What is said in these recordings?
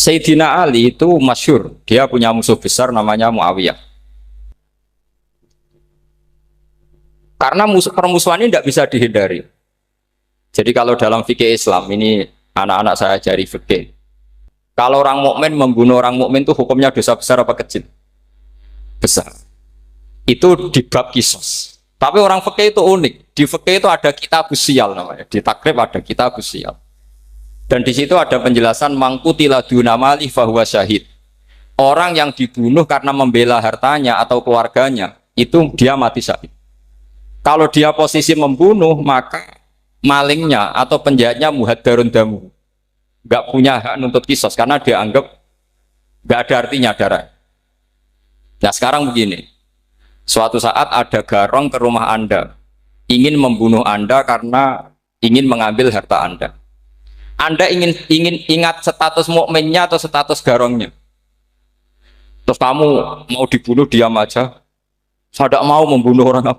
Sayyidina Ali itu masyhur, dia punya musuh besar namanya Muawiyah. Karena permusuhan ini tidak bisa dihindari. Jadi kalau dalam fikih Islam ini anak-anak saya ajari fikih. Kalau orang mukmin membunuh orang mukmin itu hukumnya dosa besar apa kecil? Besar. Itu di bab kisos. Tapi orang fikih itu unik. Di fikih itu ada kitab usial namanya. Di takrib ada kitab usial. Dan di situ ada penjelasan mangkutila dunamali fahuwa syahid. Orang yang dibunuh karena membela hartanya atau keluarganya, itu dia mati syahid. Kalau dia posisi membunuh, maka malingnya atau penjahatnya muhaddarun damu. Nggak punya hak nuntut kisos karena dia anggap nggak ada artinya darah. Nah sekarang begini, suatu saat ada garong ke rumah Anda, ingin membunuh Anda karena ingin mengambil harta Anda. Anda ingin ingat status mukminnya atau status garongnya. Terus kamu mau dibunuh diam aja. Saya tidak mau membunuh orang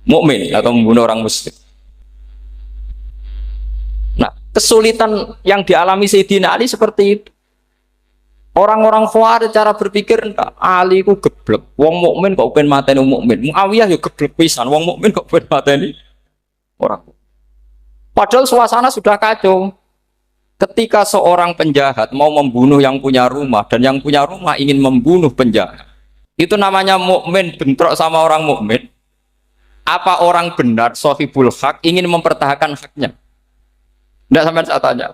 mukmin atau membunuh orang muslim. Nah, kesulitan yang dialami Sayyidina Ali seperti itu. Orang-orang Khawarij cara berpikir Ali ku geblek. Wong mukmin kok pengen mateni mukmin. Muawiyah ya geblek pisan. Wong mukmin kok pengen mateni orang. Padahal suasana sudah kacau. Ketika seorang penjahat mau membunuh yang punya rumah dan yang punya rumah ingin membunuh penjahat, itu namanya mukmin bentrok sama orang mukmin. Apa orang benar sahibul hak ingin mempertahankan haknya? Tidak sampai saya tanya.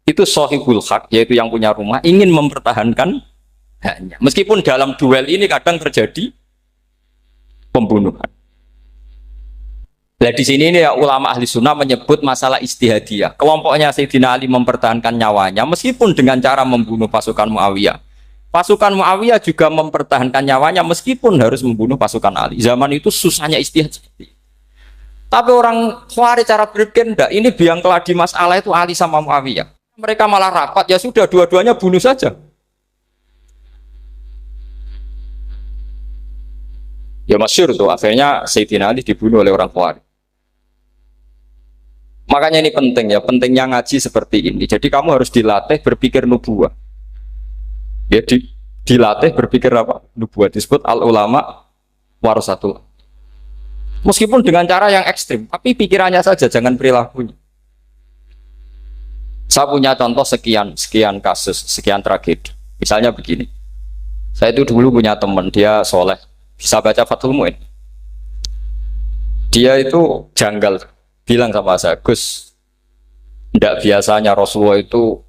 Itu sahibul hak, yaitu yang punya rumah ingin mempertahankan haknya. Meskipun dalam duel ini kadang terjadi pembunuhan. Nah di sini ini ya, ulama ahli sunnah menyebut masalah ijtihadiyah. Kelompoknya Sayyidina Ali mempertahankan nyawanya meskipun dengan cara membunuh pasukan Muawiyah. Pasukan Muawiyah juga mempertahankan nyawanya meskipun harus membunuh pasukan Ali. Zaman itu susahnya ijtihad seperti itu. Tapi orang Khawarij cara berpikir enggak, ini biang keladi masalah itu Ali sama Muawiyah. Mereka malah rapat, ya sudah dua-duanya bunuh saja. Ya masyhur tuh, akhirnya Sayyidina Ali dibunuh oleh orang Khawarij. Makanya ini penting ya, pentingnya ngaji seperti ini. Jadi kamu harus dilatih berpikir nubuwah. Ya, dilatih berpikir apa? Nubuwah disebut al-ulama warasatul. Meskipun dengan cara yang ekstrim, tapi pikirannya saja, jangan perilakunya. Saya punya contoh sekian kasus, sekian tragedi. Misalnya begini. Saya itu dulu punya teman, dia soleh, bisa baca Fathul Mu'in. Dia itu janggal. Bilang sama saya, Gus, tidak biasanya Rasulullah itu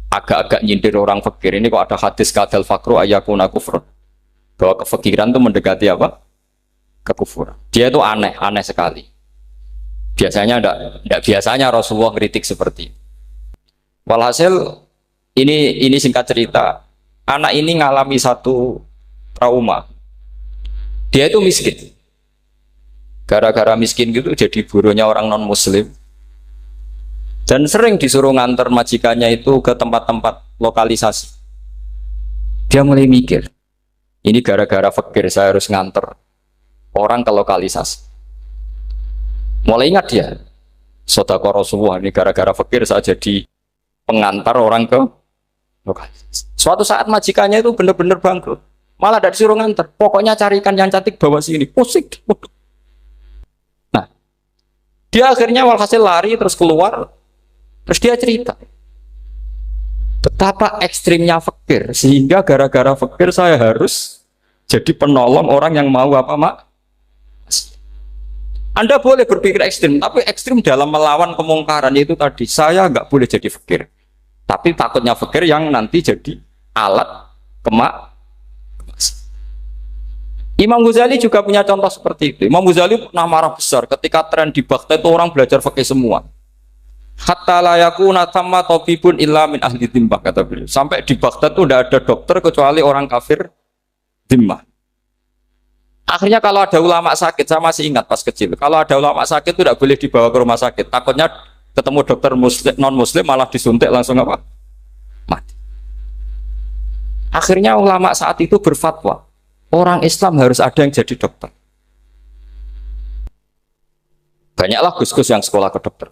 agak-agak nyindir orang fakir. Ini kok ada hadis kadal fakru ayakuna kufrun, bahwa kefakiran itu mendekati apa? Kekufuran. Dia itu aneh sekali. Biasanya tidak biasanya Rasulullah kritik seperti itu. Walhasil ini singkat cerita, anak ini ngalami satu trauma. Dia itu miskin. Gara-gara miskin gitu jadi buruhnya orang non muslim dan sering disuruh nganter majikannya itu ke tempat-tempat lokalisasi. Dia mulai mikir, ini gara-gara fakir saya harus nganter orang ke lokalisasi. Mulai ingat dia, sedekah Rasulullah, ini gara-gara fakir saya jadi pengantar orang ke lokalisasi. Suatu saat majikannya itu benar-benar bangkrut, malah tidak disuruh nganter, pokoknya carikan yang cantik bawa sini. Pusing. Dia akhirnya walhasil lari terus keluar, terus dia cerita betapa ekstrimnya fakir sehingga gara-gara fakir saya harus jadi penolong orang yang mau apa mak. Anda boleh berpikir ekstrim, tapi ekstrim dalam melawan kemungkaran itu tadi. Saya nggak boleh jadi fakir, tapi takutnya fakir yang nanti jadi alat kemak. Imam Ghazali juga punya contoh seperti itu. Imam Ghazali pernah marah besar ketika tren di Baghdad itu orang belajar fikih semua. Hatta la yakuna thamma tabibun illa min ahli dhimmah, kata beliau. Sampai di Baghdad itu tidak ada dokter kecuali orang kafir dhimmah. Akhirnya kalau ada ulama sakit, saya masih ingat pas kecil, kalau ada ulama sakit itu tidak boleh dibawa ke rumah sakit. Takutnya ketemu dokter muslim, non muslim malah disuntik langsung apa? Mati. Akhirnya ulama saat itu berfatwa, orang Islam harus ada yang jadi dokter. Banyaklah gus-gus yang sekolah ke dokter.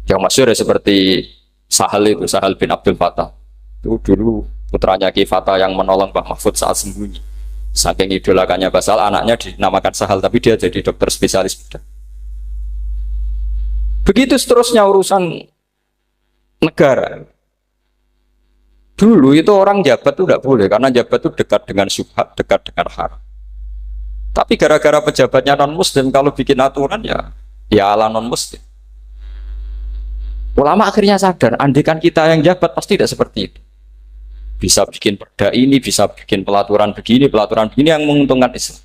Yang masyhur ya seperti Sahal bin Abdul Fattah. Itu dulu putranya Ki Fatah yang menolong Mbah Mahfud saat sembunyi. Saking idolakannya Basal, anaknya dinamakan Sahal, tapi dia jadi dokter spesialis bedah. Begitu seterusnya urusan negara. Dulu itu orang jabat itu tidak boleh, karena jabat itu dekat dengan syubhat, dekat dengan haram. Tapi gara-gara pejabatnya non-muslim, kalau bikin aturan ya ala non-muslim. Ulama akhirnya sadar, andikan kita yang jabat pasti tidak seperti itu. Bisa bikin perda ini, bisa bikin pelaturan begini yang menguntungkan Islam.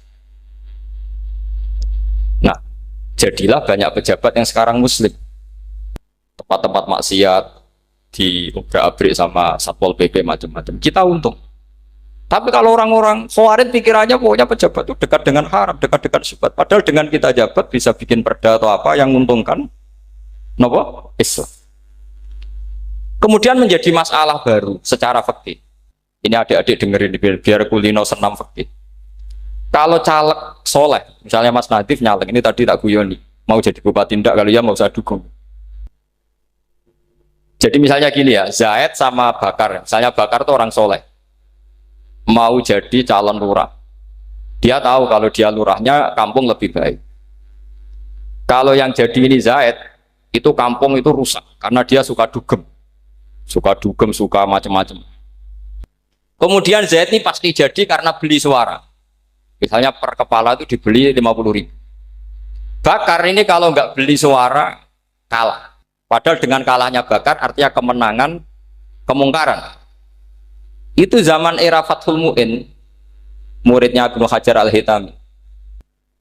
Nah, jadilah banyak pejabat yang sekarang muslim. Tempat-tempat maksiat diobrak-abrik sama Satpol PP macam-macam. Kita untung. Tapi kalau orang-orang Khawarij pikirannya pokoknya pejabat itu dekat dengan haram, dekat dengan syubhat. Padahal dengan kita jabat bisa bikin perda atau apa yang menguntungkan Islam. Kemudian menjadi masalah baru secara fikih. Ini adik-adik dengerin biar kulino senam fikih. Kalau caleg soleh, misalnya Mas Nadif nyalek, ini tadi tak guyoni, mau jadi bupati ndak, kalau ya mau saya dukung. Jadi misalnya gini ya, Zaid sama Bakar, misalnya Bakar itu orang soleh, mau jadi calon lurah. Dia tahu kalau dia lurahnya kampung lebih baik. Kalau yang jadi ini Zaid, itu kampung itu rusak, karena dia suka dugem, suka macam-macam. Kemudian Zaid ini pasti jadi karena beli suara. Misalnya per kepala itu dibeli 50.000. Bakar ini kalau nggak beli suara, kalah. Padahal dengan kalahnya Bakar artinya kemenangan, kemungkaran. Itu zaman era Fathul Mu'in, muridnya Ibnu Hajar Al-Hitami.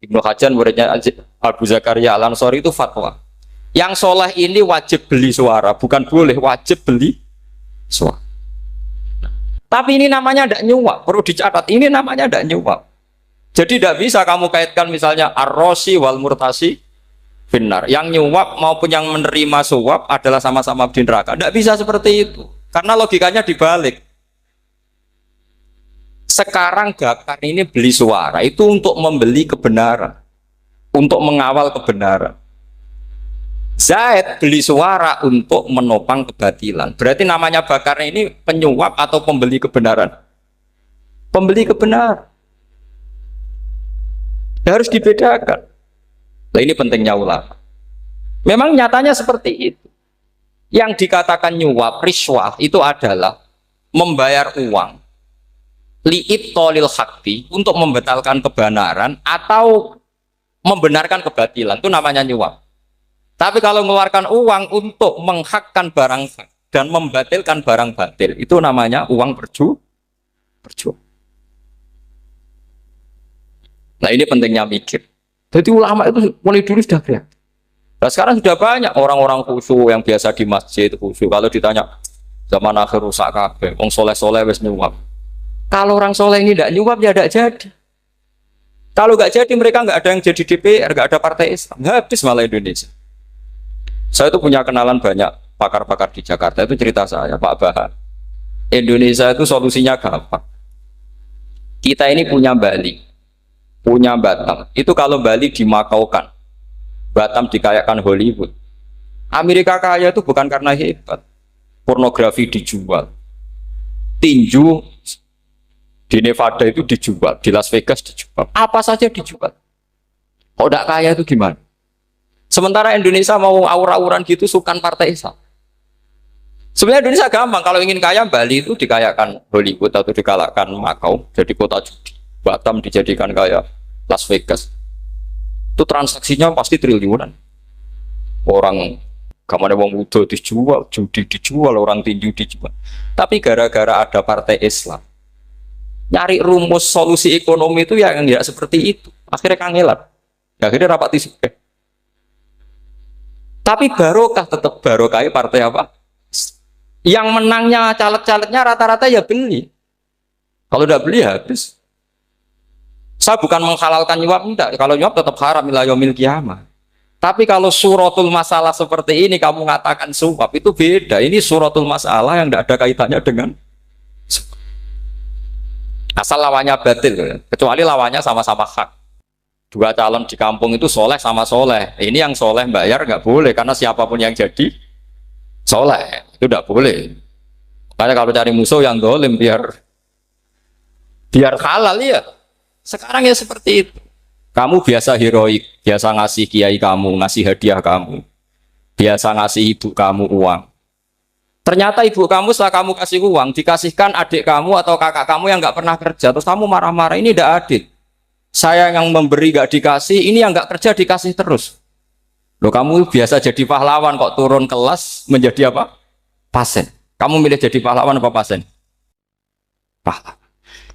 Ibnu Hajar muridnya Abu Zakaria Al-Ansori itu fatwa. Yang soleh ini wajib beli suara, bukan boleh, wajib beli suara. Tapi ini namanya tidak nyuap, perlu dicatat, ini namanya tidak nyuap. Jadi tidak bisa kamu kaitkan misalnya ar-rosi wal murtasi benar. Yang nyuap maupun yang menerima suap adalah sama-sama di neraka. Tidak bisa seperti itu. Karena logikanya dibalik. Sekarang Bakar ini beli suara itu untuk membeli kebenaran, untuk mengawal kebenaran. Zaid beli suara untuk menopang kebatilan. Berarti namanya Bakar ini penyuap atau pembeli kebenaran? Pembeli kebenaran. Harus dibedakan. Nah ini pentingnya ulama. Memang nyatanya seperti itu. Yang dikatakan nyuap, riswah itu adalah membayar uang li'ib tolil hakti untuk membatalkan kebenaran atau membenarkan kebatilan. Itu namanya nyuap. Tapi kalau mengeluarkan uang untuk menghakkan barang hak dan membatalkan barang batil, itu namanya uang perjuangan. Nah ini pentingnya mikir. Jadi ulama itu mulai dulu sudah kreatif. Nah sekarang sudah banyak orang-orang khusyuk yang biasa di masjid khusyuk. Kalau ditanya zaman akhir rusak kabeh, wong soleh-soleh wis nyuap. Kalau orang soleh ini tidak nyuap ya tidak jadi. Kalau nggak jadi mereka nggak ada yang jadi DPR, nggak ada partai Islam, habis malah Indonesia. Saya itu punya kenalan banyak pakar-pakar di Jakarta, itu cerita saya Pak Bahar. Indonesia itu solusinya gampang. Kita ini punya Bali, punya Batam. Itu kalau Bali dimakaukan, Batam dikayakan Hollywood. Amerika kaya itu bukan karena hebat. Pornografi dijual, tinju di Nevada itu dijual, di Las Vegas dijual, apa saja dijual. Kok tidak kaya itu gimana? Sementara Indonesia mau aur-auran gitu sukan partai Islam. Sebenarnya Indonesia gampang, kalau ingin kaya Bali itu dikayakan Hollywood atau dikalahkan Makau jadi kota judi. Batam dijadikan kayak Las Vegas. Itu transaksinya pasti triliunan. Orang kamane wong muda dijual, judi dijual, orang tinju dijual. Tapi gara-gara ada partai Islam, nyari rumus solusi ekonomi itu yang tidak seperti itu. Akhirnya kangelan. Akhirnya rapat isu. Tapi barokah tetap barokah partai apa? Yang menangnya caleg-calegnya rata-rata ya beli. Kalau tidak beli habis. Saya bukan menghalalkan nyuap, enggak. Kalau nyuap tetap haram ila yaumil qiyamah. Tapi kalau suratul masalah seperti ini kamu mengatakan suap itu beda. Ini suratul masalah yang tidak ada kaitannya dengan asal lawannya batil, kecuali lawannya sama-sama hak. Dua calon di kampung itu soleh sama soleh. Ini yang soleh bayar nggak boleh karena siapapun yang jadi soleh. Itu tidak boleh. Makanya kalau cari musuh yang dolim biar halal ya. Sekarang ya seperti itu. Kamu biasa heroik, biasa ngasih kiai kamu, ngasih hadiah kamu, biasa ngasih ibu kamu uang. Ternyata ibu kamu setelah kamu kasih uang, dikasihkan adik kamu atau kakak kamu yang nggak pernah kerja, terus kamu marah-marah, ini tidak adil. Saya yang memberi nggak dikasih, ini yang nggak kerja dikasih terus. Loh, kamu biasa jadi pahlawan kok turun kelas menjadi apa? Pasien. Kamu milih jadi pahlawan apa pasien? Pahlawan.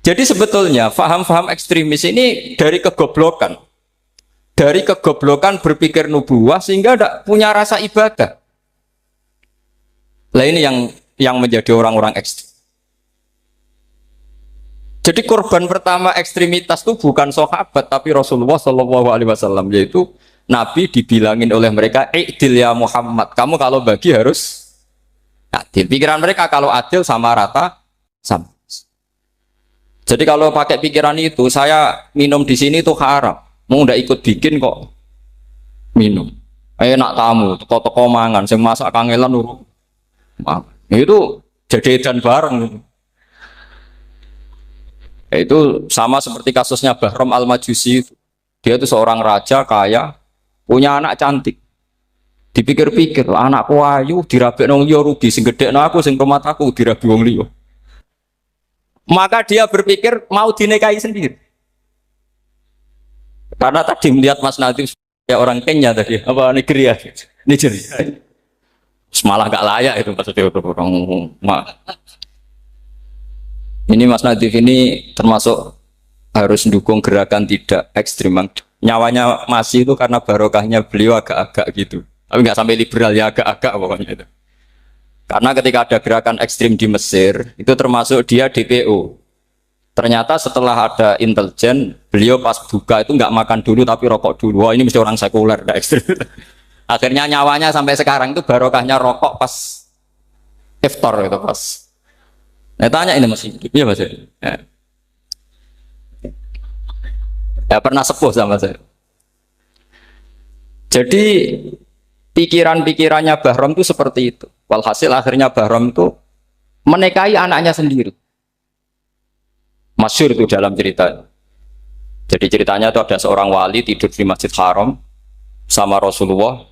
Jadi sebetulnya faham-faham ekstremis ini dari kegoblokan. Dari kegoblokan berpikir nubuwah sehingga tidak punya rasa ibadah. Nah ini yang menjadi orang-orang ekstrim. Jadi korban pertama ekstremitas itu bukan sahabat tapi Rasulullah Shallallahu Alaihi Wasallam, yaitu Nabi dibilangin oleh mereka, "I'dil ya Muhammad, kamu kalau bagi harus adil." Pikiran mereka kalau adil sama rata sama. Jadi kalau pakai pikiran itu, saya minum di sini itu haram. Mau ndak ikut bikin kok minum. Enak tamu, toko-toko mangan, sing masak kangelan nuru. Itu jadi edan bareng. Itu sama seperti kasusnya Bahram Al-Majusi. Dia itu seorang raja kaya, punya anak cantik. Dipikir-pikir, anakku ayu dirabi nang liya rugi, sing gedhekno aku sing rumah aku dirabi wong liya. Maka dia berpikir mau dinikahi sendiri. Karena tadi melihat Mas Nadif ya orang Kenya tadi, apa Nigeria. Malah gak layak itu maksudnya orang. Ini Mas Nadif ini termasuk harus mendukung gerakan tidak ekstrim. Nyawanya masih itu karena barokahnya beliau agak-agak gitu. Tapi nggak sampai liberal ya, agak-agak pokoknya itu. Karena ketika ada gerakan ekstrim di Mesir, itu termasuk dia DPO. Ternyata setelah ada intelijen, beliau pas buka itu nggak makan dulu tapi rokok dulu. Wah, ini mesti orang sekuler, tidak ekstrim. Akhirnya nyawanya sampai sekarang itu barokahnya rokok pas iftar itu pas. Nah, tanya ini masih hidup, iya Mas? Ya pernah sepuh sama saya. Jadi pikiran-pikirannya Bahram itu seperti itu. Walhasil akhirnya Bahram itu menikahi anaknya sendiri. Masyhur itu dalam cerita. Jadi ceritanya itu ada seorang wali tidur di Masjid Haram sama Rasulullah,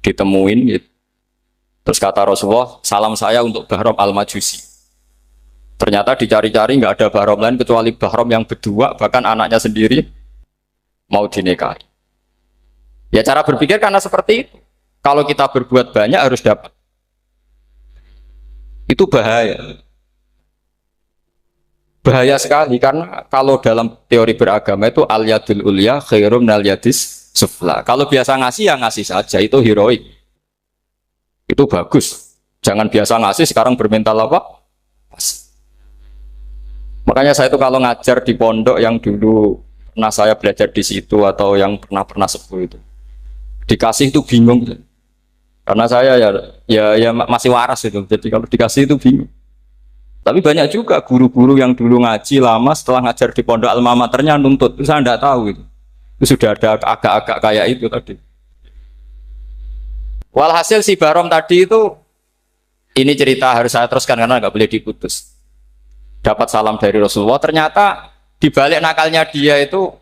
ditemuin gitu. Terus kata Rasulullah, salam saya untuk Bahram Al-Majusi. Ternyata dicari-cari nggak ada Bahram lain kecuali Bahram yang berdua, bahkan anaknya sendiri mau dinikahi. Ya cara berpikir karena seperti itu. Kalau kita berbuat banyak harus dapat. Itu bahaya. Bahaya sekali karena kalau dalam teori beragama itu al-yadul ulya khairum minal yadis sufla. Kalau biasa ngasih ya ngasih saja, itu heroik. Itu bagus. Jangan biasa ngasih sekarang bermental apa? Pas. Makanya saya itu kalau ngajar di pondok yang dulu pernah saya belajar di situ atau yang pernah sepuh itu, dikasih itu bingung. Karena saya ya masih waras itu. Jadi kalau dikasih itu bingung. Tapi banyak juga guru-guru yang dulu ngaji lama setelah ngajar di pondok alma maternya nuntut. Itu saya tidak tahu itu. Itu sudah ada agak-agak kayak itu tadi. Walhasil si Bahram tadi itu, ini cerita harus saya teruskan karena nggak boleh diputus. Dapat salam dari Rasulullah. Ternyata di balik nakalnya dia itu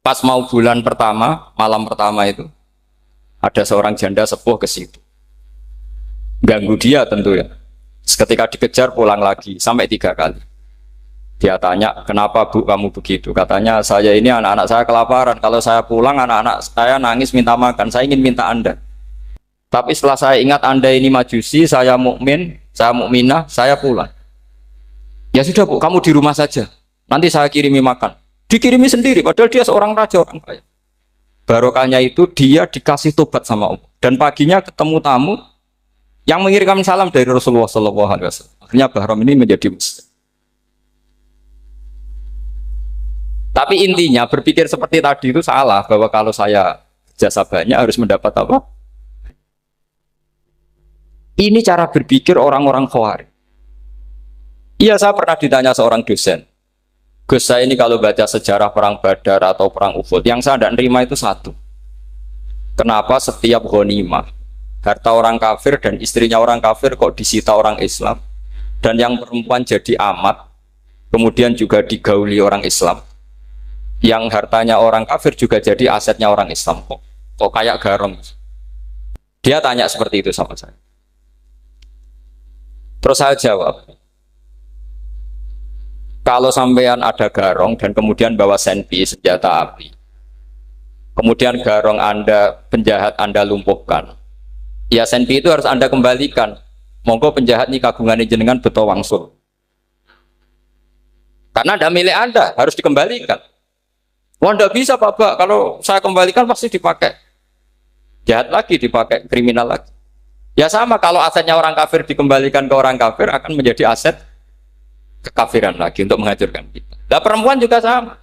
pas mau bulan pertama, malam pertama itu ada seorang janda sepuh ke situ. Ganggu dia tentu ya. Ketika dikejar pulang lagi sampai 3 kali. Dia tanya, kenapa Bu kamu begitu? Katanya, saya ini anak-anak saya kelaparan. Kalau saya pulang anak-anak saya nangis minta makan. Saya ingin minta Anda. Tapi setelah saya ingat Anda ini majusi, saya mukmin, saya mukminah, saya pulang. Ya sudah Bu, kamu di rumah saja. Nanti saya kirimi makan. Dikirimi sendiri, padahal dia seorang raja, orang kaya. Barokahnya itu dia dikasih tobat sama Allah. Dan paginya ketemu tamu yang mengirimkan salam dari Rasulullah SAW. Akhirnya Bahram ini menjadi muslim. Tapi intinya berpikir seperti tadi itu salah, bahwa kalau saya jasa banyak harus mendapat apa? Ini cara berpikir orang-orang Khawarij. Iya, saya pernah ditanya seorang dosen. Gus, saya ini kalau baca sejarah perang Badar atau perang Uhud, yang saya tidak nerima itu satu. Kenapa setiap ghanimah harta orang kafir dan istrinya orang kafir kok disita orang Islam, dan yang perempuan jadi amat, kemudian juga digauli orang Islam, yang hartanya orang kafir juga jadi asetnya orang Islam, kok kayak garong. Dia tanya seperti itu sama saya. Terus saya jawab, kalau sampean ada garong dan kemudian bawa senpi, senjata api, kemudian garong Anda, penjahat Anda lumpuhkan, ya senpi itu harus Anda kembalikan. Monggo penjahat ini kagungan jenengan beto wangsul. Karena ada milik Anda, harus dikembalikan. Wah, tidak bisa Pak, kalau saya kembalikan pasti dipakai jahat lagi, dipakai kriminal lagi. Ya sama, kalau asetnya orang kafir dikembalikan ke orang kafir akan menjadi aset kekafiran lagi untuk menghancurkan kita. Nah, perempuan juga sama.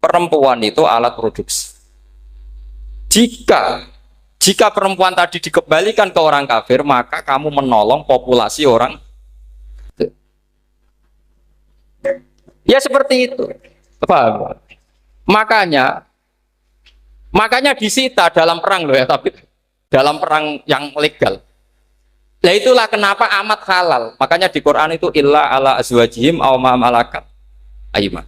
Perempuan itu alat produksi. Jika perempuan tadi dikembalikan ke orang kafir, maka kamu menolong populasi orang. Ya seperti itu. Paham? Makanya disita dalam perang loh ya, tapi dalam perang yang legal. Nah itulah kenapa amat halal. Makanya di Quran itu illa ala azwajihim aw ma malakat ayman.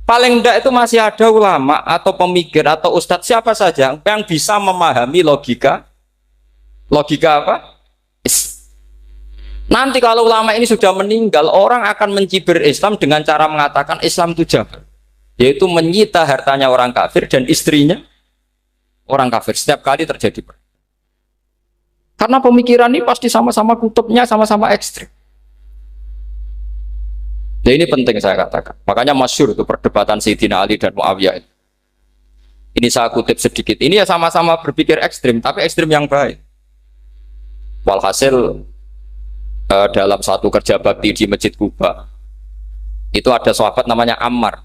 Paling enggak itu masih ada ulama atau pemikir atau ustadz siapa saja yang bisa memahami logika apa? Nanti kalau ulama ini sudah meninggal, orang akan mencibir Islam dengan cara mengatakan Islam itu jahat, yaitu menyita hartanya orang kafir dan istrinya orang kafir setiap kali terjadi perang. Karena pemikiran ini pasti sama-sama kutubnya, sama-sama ekstrim. Nah ini penting saya katakan. Makanya masyhur itu perdebatan Sayyidina Ali dan Muawiyah. Ini saya kutip sedikit. Ini ya sama-sama berpikir ekstrim, tapi ekstrim yang baik. Walhasil dalam satu kerja bakti di Masjid Kuba, itu ada sahabat namanya Ammar.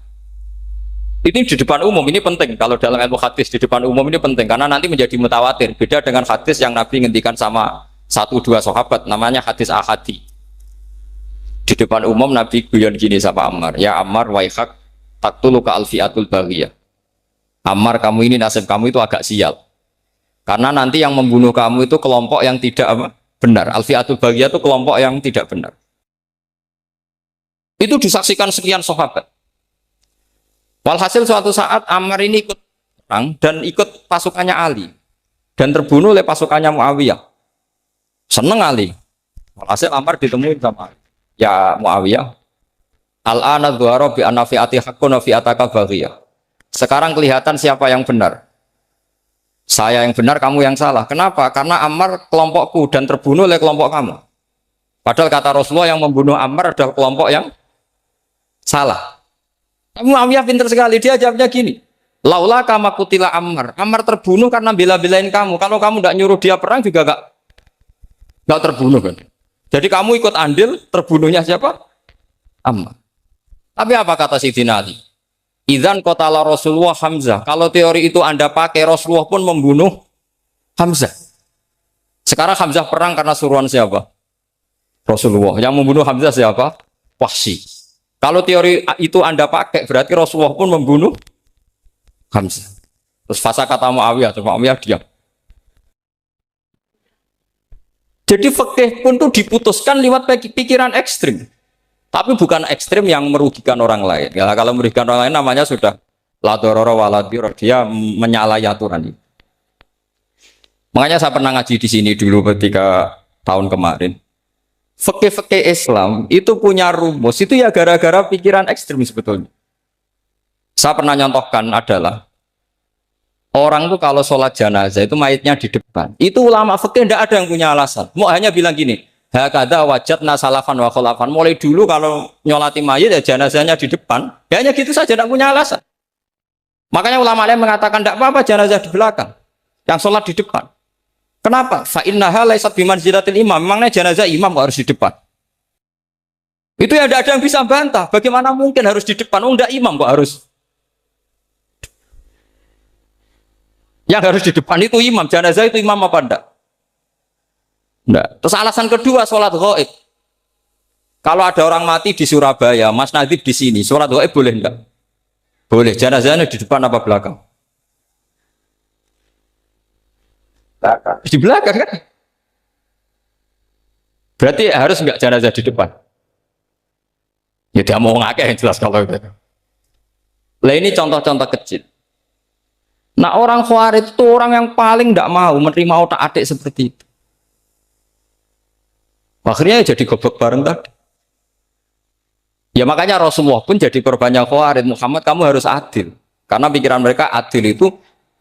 Ini di depan umum, ini penting. Kalau dalam ilmu hadis di depan umum ini penting karena nanti menjadi mutawatir. Beda dengan hadis yang Nabi ngendikan sama 1-2 sahabat, namanya hadis ahadi. Di depan umum Nabi guyon gini sama Ammar, ya Ammar waihak taktuluka alfiatul baghiyah. Ammar, kamu ini nasib kamu itu agak sial. Karena nanti yang membunuh kamu itu kelompok yang tidak benar. Alfiatul baghiyah itu kelompok yang tidak benar. Itu disaksikan sekian sahabat. Walhasil suatu saat Ammar ini ikut perang dan ikut pasukannya Ali dan terbunuh oleh pasukannya Muawiyah. Seneng Ali. Walhasil Ammar ditemuin sama Ali. Ya Muawiyah, al-ana dhuhara bi anna fi'ati haqqun wa fi'ataka baghiyah. Sekarang kelihatan siapa yang benar. Saya yang benar, kamu yang salah. Kenapa? Karena Ammar kelompokku dan terbunuh oleh kelompok kamu. Padahal kata Rasulullah yang membunuh Ammar adalah kelompok yang salah. Muawiyah pintar sekali, dia jawabnya gini, laula kama kutila Ammar. Ammar terbunuh karena bela-belain kamu. Kalau kamu tidak nyuruh dia perang juga nggak terbunuh kan. Jadi kamu ikut andil terbunuhnya siapa? Ammar. Tapi apa kata Sayyidina Ali? Idzan qatala Rasulullah Hamzah. Kalau teori itu Anda pakai, Rasulullah pun membunuh Hamzah. Sekarang Hamzah perang karena suruhan siapa? Rasulullah. Yang membunuh Hamzah siapa? Wahsy. Kalau teori itu Anda pakai, berarti Rasulullah pun membunuh Hamzah. Terus fasa kata Muawiyah, terus Muawiyah diam. Jadi fikih pun itu diputuskan lewat pikiran ekstrim. Tapi bukan ekstrim yang merugikan orang lain. Ya, kalau merugikan orang lain namanya sudah la dororo wa la diror, dia menyalahi aturan ini. Makanya saya pernah ngaji di sini dulu ketika tahun kemarin. Fikih-fikih Islam itu punya rumus, itu ya gara-gara pikiran ekstrim sebetulnya. Saya pernah nyontohkan adalah orang tuh kalau sholat jenazah itu mayitnya di depan. Itu ulama fikih tidak ada yang punya alasan. Mau hanya bilang gini, hakadha wajadna salafan wa khulafan. Mulai dulu kalau nyolati mayit ya jenazahnya di depan. Ya hanya gitu saja, tidak punya alasan. Makanya ulama lain mengatakan tidak apa-apa jenazah di belakang, yang sholat di depan. Kenapa? Fa innaha laysat bimanzilatil imam. Memangnya jenazah imam kok harus di depan? Itu ya tidak ada yang bisa bantah. Bagaimana mungkin harus di depan? Oh, enggak, imam kok harus. Yang harus di depan itu imam. Jenazah itu imam apa enggak? Enggak. Terus alasan kedua, sholat ghaib. Kalau ada orang mati di Surabaya, Mas Nadib di sini, sholat ghaib boleh enggak? Boleh. Jenazahnya di depan apa belakang? Di belakang kan? Berarti harus nggak jenazah di depan? Ya dia mau ngakeh yang jelas kalau itu. Lah ini contoh-contoh kecil. Nah orang Khawarij itu orang yang paling tidak mau menerima otak adik seperti itu. Akhirnya jadi goblok bareng tadi. Ya makanya Rasulullah pun jadi korbannya Khawarij. Muhammad kamu harus adil. Karena pikiran mereka adil itu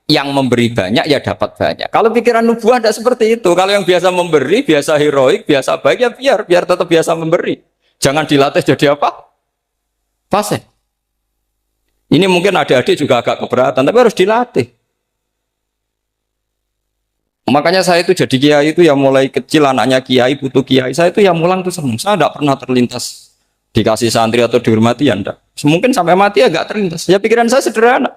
yang memberi banyak ya dapat banyak. Kalau pikiran nubuah tidak seperti itu. Kalau yang biasa memberi, biasa heroik, biasa baik ya biar tetap biasa memberi. Jangan dilatih jadi apa? Fase. Ini mungkin adik-adik juga agak keberatan, tapi harus dilatih. Makanya saya itu jadi kiai itu ya mulai kecil anaknya kiai butuh kiai. Saya itu ya mulang tuh senang. Saya tidak pernah terlintas dikasih santri atau dihormati ya enggak. Mungkin sampai mati agak terlintas. Ya pikiran saya sederhana.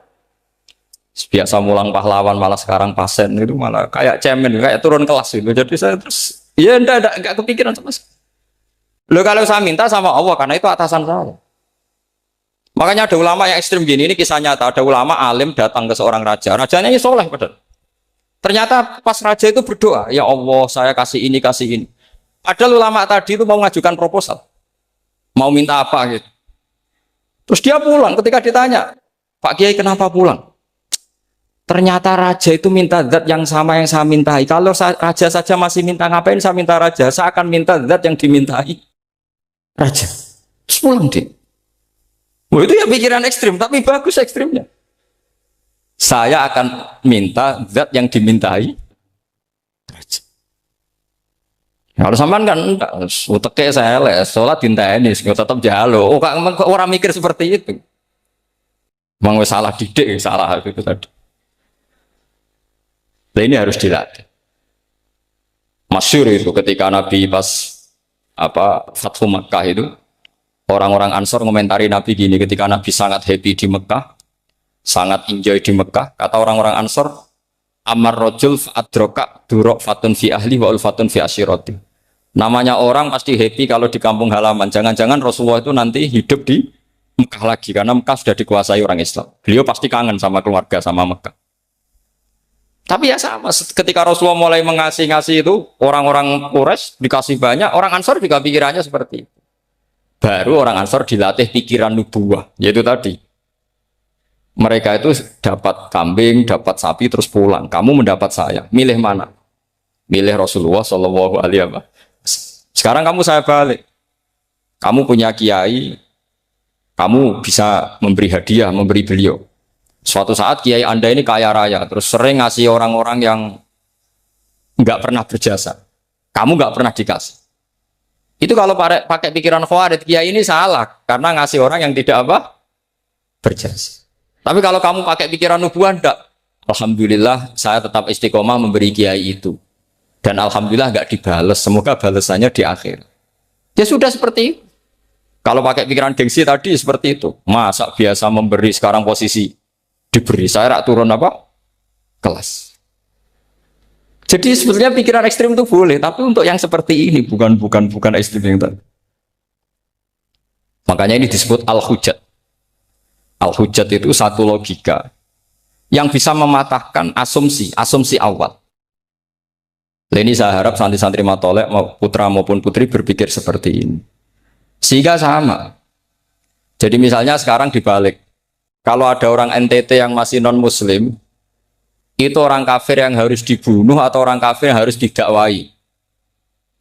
Biasa mulang pahlawan malah sekarang pasien itu malah kayak cemen, kayak turun kelas itu. Jadi saya terus ya enggak kepikiran sama sekali. Loh kalau saya minta sama Allah karena itu atasan saya. Makanya ada ulama yang ekstrem gini, ini kisah nyata. Ada ulama alim datang ke seorang raja. Rajanya ini soleh padahal. Ternyata pas raja itu berdoa, ya Allah saya kasih ini, kasih ini. Padahal ulama tadi itu mau mengajukan proposal. Mau minta apa gitu. Terus dia pulang ketika ditanya, Pak Kiai kenapa pulang? Ternyata raja itu minta zat yang sama yang saya mintai. Kalau raja saja masih minta, ngapain saya minta raja? Saya akan minta zat yang dimintai raja. Terus pulang dia. Wah, itu ya pikiran ekstrim, tapi bagus ekstrimnya. Saya akan minta zat yang dimintai raja. Kalau sampean kan enggak, uteke saya les, sholat dinteni, tetap jalo. Oh, orang mikir seperti itu. Memang salah didik, salah itu tadi. Nah, ini harus dilatih. Masyhur itu ketika Nabi pas Fathu Makkah itu, orang-orang Ansor ngomentari Nabi gini, ketika Nabi sangat happy di Mekah, sangat enjoy di Mekah, kata orang-orang Ansor, Amar rojul adroka durok fatun fi ahli wa ulfatun fi asyiroti. Namanya orang pasti happy kalau di kampung halaman. Jangan-jangan Rasulullah itu nanti hidup di Mekah lagi, karena Mekah sudah dikuasai orang Islam. Beliau pasti kangen sama keluarga, sama Mekah. Tapi ya sama, ketika Rasulullah mulai ngasih itu, orang-orang Quraisy dikasih banyak, orang Ansor juga pikirannya seperti itu. Baru orang Ansor dilatih pikiran nubuwah, yaitu tadi. Mereka itu dapat kambing, dapat sapi, terus pulang. Kamu mendapat saya, milih mana? Milih Rasulullah Shallallahu Alaihi Wasallam. Sekarang kamu saya balik. Kamu punya kiai, kamu bisa memberi hadiah, memberi beliau. Suatu saat kiai Anda ini kaya raya, terus sering ngasih orang-orang yang nggak pernah berjasa. Kamu nggak pernah dikasih. Itu kalau pakai pikiran Khawarij, kiai ini salah karena ngasih orang yang tidak berjasa. Tapi kalau kamu pakai pikiran nubuah, enggak. Alhamdulillah saya tetap istiqomah memberi kiai itu. Dan alhamdulillah nggak dibales. Semoga balasannya di akhir. Ya sudah seperti itu. Kalau pakai pikiran gengsi tadi seperti itu. Masa biasa memberi sekarang posisi diberi, saya rak turun kelas. Jadi sebetulnya pikiran ekstrim itu boleh, tapi untuk yang seperti ini bukan ekstrim yang tadi. Makanya ini disebut al-hujjat. Al-hujjat itu satu logika yang bisa mematahkan asumsi awal. Ini saya harap santri-santri matolek putra maupun putri berpikir seperti ini. Sehingga sama. Jadi misalnya sekarang dibalik. Kalau ada orang NTT yang masih non-muslim, itu orang kafir yang harus dibunuh atau orang kafir yang harus didakwai.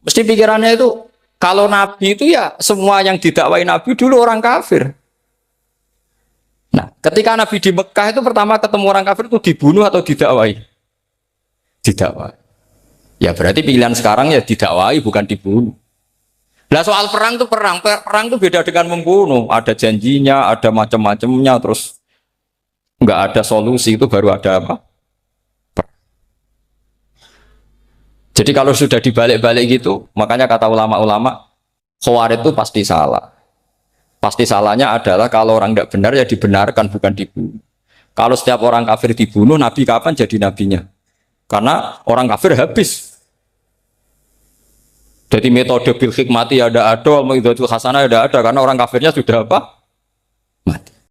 Mesti pikirannya itu, kalau Nabi itu ya semua yang didakwai Nabi dulu orang kafir. Nah, ketika Nabi di Mekah itu pertama ketemu orang kafir itu dibunuh atau didakwai? Didakwai. Ya berarti pilihan sekarang ya didakwai bukan dibunuh. Nah soal perang itu perang itu beda dengan membunuh. Ada janjinya, ada macam-macamnya, terus nggak ada solusi, itu baru ada apa? Jadi kalau sudah dibalik-balik gitu, makanya kata ulama-ulama, Khawarij itu pasti salah. Pasti salahnya adalah kalau orang nggak benar ya dibenarkan, bukan dibunuh. Kalau setiap orang kafir dibunuh, Nabi kapan jadi nabinya? Karena orang kafir habis. Jadi metode bil hikmati ada, metode hasanah ada, karena orang kafirnya sudah apa?